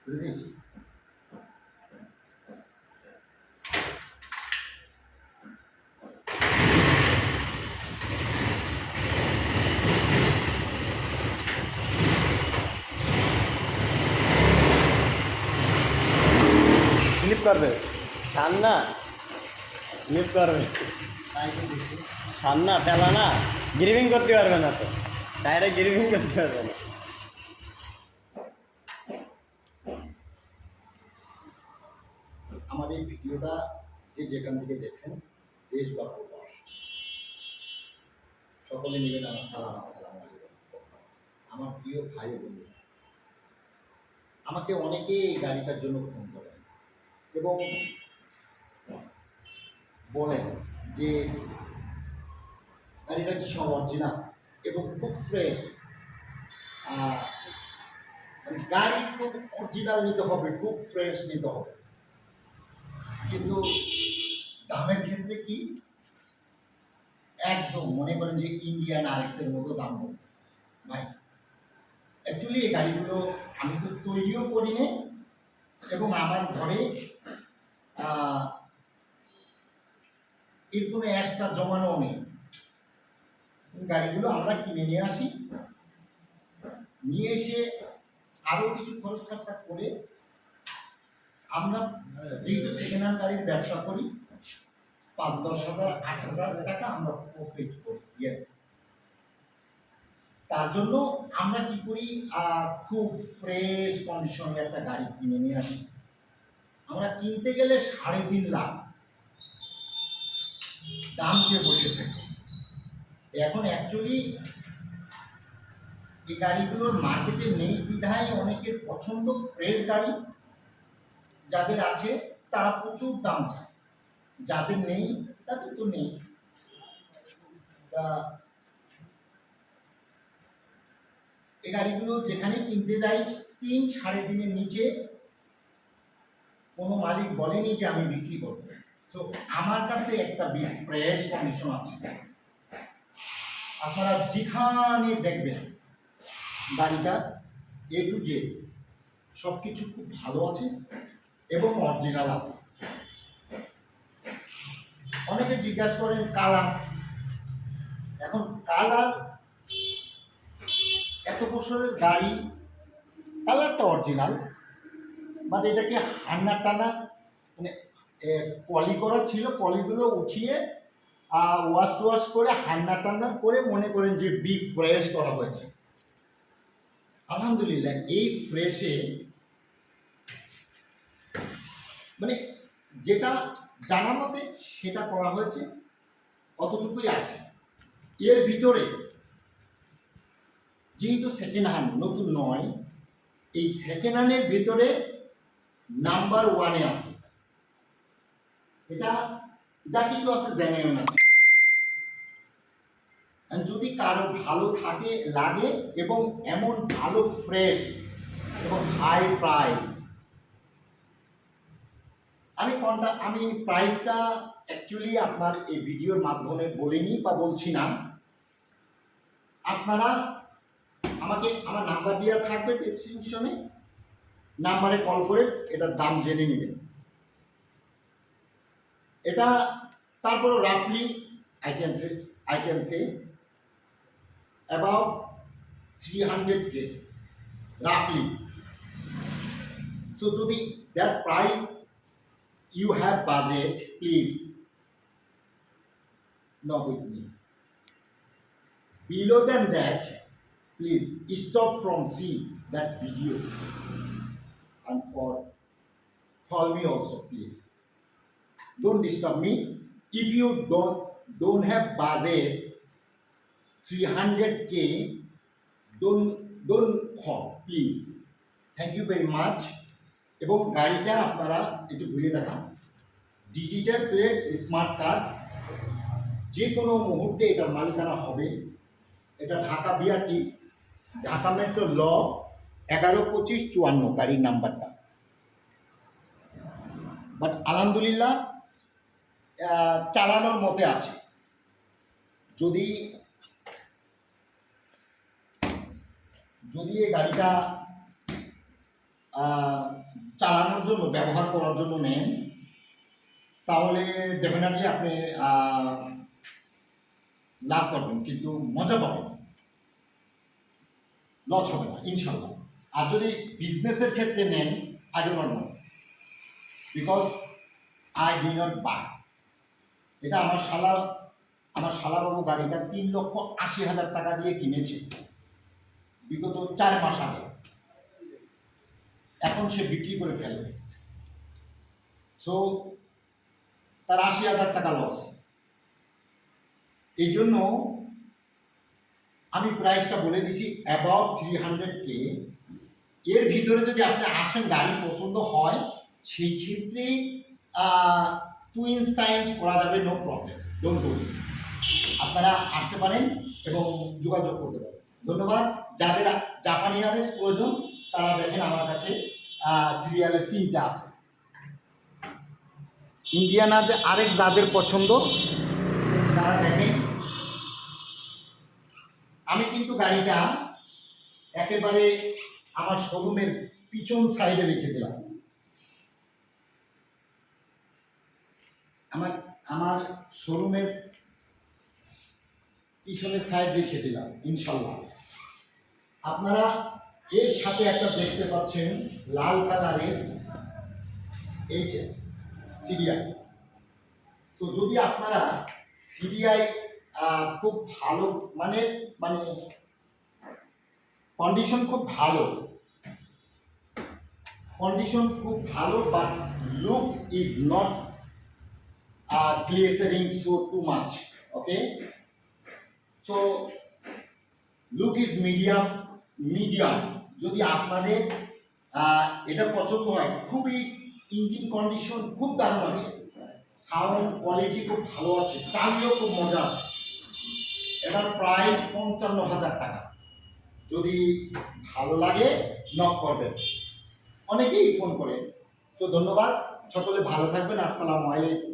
বুঝেছিস? স্লিপ করবে, সান্না স্লিপ করবে, তাইকে দেখি সান্না ঠেলা না, গ্রিভিং করতে পারবে না তো, টায়ারে গ্রিভিং করতে পারবে না। আমার এই ভিডিওটা যে যেখান থেকে দেখছেন, দেশ বা প্রবাস, সকলে মিলে আমার সালাম, আসসালামু আলাইকুম। আমার প্রিয় ভাই ও বন্ধু, আমাকে অনেকে এই গাড়িটার জন্য ফোন করেন এবং বলেন যে গাড়িটা কি সব অরিজিনাল এবং খুব ফ্রেশ। মানে গাড়ি খুব অরিজিনাল নিতে হবে, খুব ফ্রেশ নিতে হবে, কিন্তু দামের ক্ষেত্রে কি একদম মনে করেন যে ইন্ডিয়ান আরএক্সের মতো দাম হবে ভাই। অ্যাকচুয়ালি এই গাড়িগুলো আমি তো তৈরিও করি নি এবং আমার ঘরে এর কোনো অ্যাশটা জমানো নেই। গাড়িগুলো আমরা কিনে নিয়ে আসি, নিয়ে এসে আরও কিছু খরচ খরচা করে আমরা যেহেতু সেকেন্ড হ্যান্ড গাড়ির ব্যবসা করি, 5-10,000 8,000 টাকা আমরা প্রফিট করি। ইয়েস, তার জন্য আমরা কি করি, খুব ফ্রেশ কন্ডিশনে একটা গাড়ি কিনে নিয়ে আসি। আমরা কিনতে গেলে 3.5 লাখ দাম চেয়ে বসে থাকি। এখন অ্যাকচুয়ালি এই গাড়িগুলোর মার্কেটে নেই বিধায় অনেকের পছন্দ ফ্রেশ গাড়ি, যাদের আছে তারা প্রচুর দাম চায়, যাদের নেই তাদের তো নেই। তা এই গাড়িগুলো যেখানে কিনতে যাই 3-3.5 নিচে কোনো মালিক বলেনি যে আমি বিক্রি করবো। তো আমার কাছে একটা ফ্রেশ কন্ডিশন আছে, আপনারা যেখানে দেখবেন গাড়িটা এ টু জেড সব কিছু খুব ভালো আছে এবং অরিজিনাল আছে। অনেকে জিজ্ঞাসা করেন কালার, এখন কালার এত বছরের গাড়ি কালারটা অরিজিনাল, বাট এটাকে হান্নার টানার মানে পলি করা ছিল, পলিগুলো উঠিয়ে ওয়াশ করে হান্না টান্না করে মনে করেন যে ফ্রেশ করা হয়েছে। আলহামদুলিল্লাহ এই ফ্রেশে মানে যেটা জানা মতে সেটা করা হয়েছে, অতটুকুই আছে। এর ভিতরে যেহেতু সেকেন্ড হ্যান্ড, নতুন নয়, এই সেকেন্ড হ্যান্ডের ভিতরে নাম্বার 1-এ আছে। এটা যা কিছু আছে জেনুইন আছে। যদি কারো ভালো থাকে লাগে এবং এমন ভালো ফ্রেশ এবং হাই প্রাইস, আমি প্রাইসটা অ্যাকচুয়ালি আপনার এই ভিডিওর মাধ্যমে বলিনি বা বলছি না। আপনারা আমাকে আমার নাম্বার দেওয়া থাকবে ডেসক্রিপশনে, নাম্বারে কল করে এটার দাম জেনে নেবেন। এটা তারপরে রাফলি I can say about 300K roughly. So to the that price you have budget, please not with me. Below than that, please stop from see that video and call me also, please. Don't disturb me. If you don't have budget 300K, don't call, please. Thank you very much. এবং গাড়িটা আপনারা একটু ঘুরে দেখান, digital plate smart card, যে কোনো মুহূর্তে এটার মালিকানা হবে। এটা ঢাকা বিআরটি, ঢাকা মেট্রো ল 112554 গাড়ির নাম্বারটা। বাট আলহামদুলিল্লাহ চালানোর মতে আছে। যদি এই গাড়িটা চালানোর জন্য ব্যবহার করার জন্য নেন তাহলে ডেফিনেটলি আপনি লাভ করবেন, কিন্তু মজা পাবেন, লস হবে না ইনশাল্লাহ। আর যদি বিজনেসের ক্ষেত্রে নেন, I do not know, because I did not buy. এটা আমার শালাবাবু গাড়িটা 3,80,000 টাকা দিয়ে কিনেছে বিগত 4 মাস আগে। এখন সে বিক্রি করে ফেলবে, সো তার 80,000 টাকা লস। এই জন্য আমি প্রাইসটা বলে দিছি অ্যাবাউট 300K। এর ভিতরে যদি আপনি আসেন, গাড়ি পছন্দ হয়, সেই ক্ষেত্রে টুইন্স টাইন্স করা যাবে, নো প্রবলেম, ডোন্ট ওয়ারি। আপনারা আসতে পারেন এবং যোগাযোগ করতে পারেন। ধন্যবাদ। যাদের জাপানি আরএক্স প্রয়োজন তারা দেখেন আমার কাছে সিরিয়ালে 3টা আছে। ইন্ডিয়ান আরএক্স যাদের পছন্দ তারা দেখেন। আমি কিন্তু গাড়িটা একেবারে আমার শোরুমের পিছন সাইডে রেখে দিলাম। আমার শোরুমের পিছনের সাইড রেখে দিলাম ইনশাল্লাহ। আপনারা এর সাথে একটা দেখতে পাচ্ছেন লাল কালারের এইচএস সিরিয়াল। তো যদি আপনারা সিরিয়াল খুব ভালো মানে কন্ডিশন খুব ভালো, but look is not glistering so too much, okay. So look is medium. যদি আপনাদের এটা পছন্দ হয়, খুবই ইঞ্জিন কন্ডিশন খুব দারুণ আছে, সাউন্ড কোয়ালিটি খুব ভালো আছে, চালিয়েও খুব মজা আছে। এটার প্রাইস 55,000 টাকা। যদি ভালো লাগে নক করবেন, অনেকেই ফোন করে। তো ধন্যবাদ, সকলে ভালো থাকবেন। আসসালামু আলাইকুম।